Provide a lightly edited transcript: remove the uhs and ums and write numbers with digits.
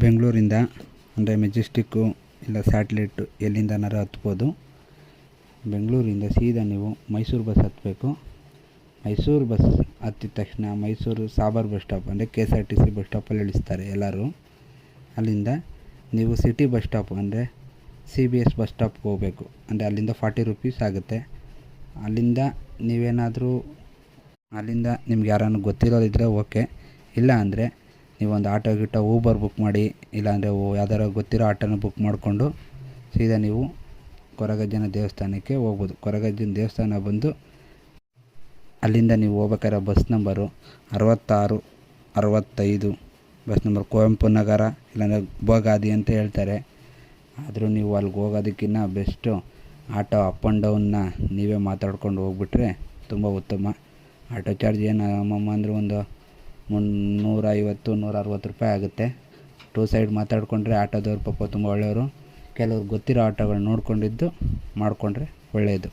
ಬೆಂಗಳೂರಿಂದ ಅಂದರೆ ಮೆಜೆಸ್ಟಿಕ್ಕು ಇಲ್ಲ ಸ್ಯಾಟ್ಲೈಟು ಎಲ್ಲಿಂದನಾರು ಹತ್ಬೋದು. ಬೆಂಗಳೂರಿಂದ ಸೀದಾ ನೀವು ಮೈಸೂರು ಬಸ್ ಹತ್ತಬೇಕು. ಮೈಸೂರು ಬಸ್ ಹತ್ತಿದ ತಕ್ಷಣ ಮೈಸೂರು ಸಾಬರ್ ಬಸ್ ಸ್ಟಾಪ್ ಅಂದರೆ KSRTC ಬಸ್ ಸ್ಟಾಪಲ್ಲಿ ಇಳಿಸ್ತಾರೆ ಎಲ್ಲರೂ. ಅಲ್ಲಿಂದ ನೀವು ಸಿಟಿ ಬಸ್ ಸ್ಟಾಪ್ ಅಂದರೆ CBS ಬಸ್ ಸ್ಟಾಪ್ಗೆ ಹೋಗಬೇಕು. ಅಂದರೆ ಅಲ್ಲಿಂದ 40 ರೂಪೀಸ್ ಆಗುತ್ತೆ. ಅಲ್ಲಿಂದ ನೀವೇನಾದರೂ ಅಲ್ಲಿಂದ ನಿಮ್ಗೆ ಯಾರನ್ನು ಗೊತ್ತಿರೋರಿದ್ದರೆ ಓಕೆ, ಇಲ್ಲ ಅಂದರೆ ನೀವೊಂದು ಆಟೋ ಗಿಟೋ ಊಬರ್ ಬುಕ್ ಮಾಡಿ, ಇಲ್ಲಾಂದರೆ ಯಾವ್ದಾರು ಗೊತ್ತಿರೋ ಆಟೋನ ಬುಕ್ ಮಾಡಿಕೊಂಡು ಸೀದಾ ನೀವು ಕೊರಗಜ್ಜನ ದೇವಸ್ಥಾನಕ್ಕೆ ಹೋಗ್ಬೋದು. ಕೊರಗಜ್ಜನ ದೇವಸ್ಥಾನ ಬಂದು ಅಲ್ಲಿಂದ ನೀವು ಹೋಗ್ಬೇಕಾದ್ರೆ bus number 66, 65 bus number Kuvempu Nagar ಇಲ್ಲಾಂದರೆ ಬೋಗಾದಿ ಅಂತ ಹೇಳ್ತಾರೆ. ಆದರೂ ನೀವು ಅಲ್ಲಿಗೆ ಹೋಗೋದಕ್ಕಿಂತ ಬೆಸ್ಟು ಆಟೋ ಅಪ್ ಆ್ಯಂಡ್ ಡೌನ್ನ ನೀವೇ ಮಾತಾಡ್ಕೊಂಡು ಹೋಗ್ಬಿಟ್ರೆ ತುಂಬ ಉತ್ತಮ. ಆಟೋ ಚಾರ್ಜ್ ಏನು ಅಮ್ಮಮ್ಮ ಅಂದರೆ ಒಂದು 150-160 ರೂಪಾಯಿ ಆಗುತ್ತೆ. 2 ಸೈಡ್ ಮಾತಾಡಿಕೊಂಡ್ರೆ ಆಟೋದವ್ರು ಪಾಪ ತುಂಬ ಒಳ್ಳೆಯವರು. ಕೆಲವ್ರು ಗೊತ್ತಿರೋ ಆಟೋಗಳು ನೋಡ್ಕೊಂಡಿದ್ದು ಮಾಡಿಕೊಂಡ್ರೆ ಒಳ್ಳೆಯದು.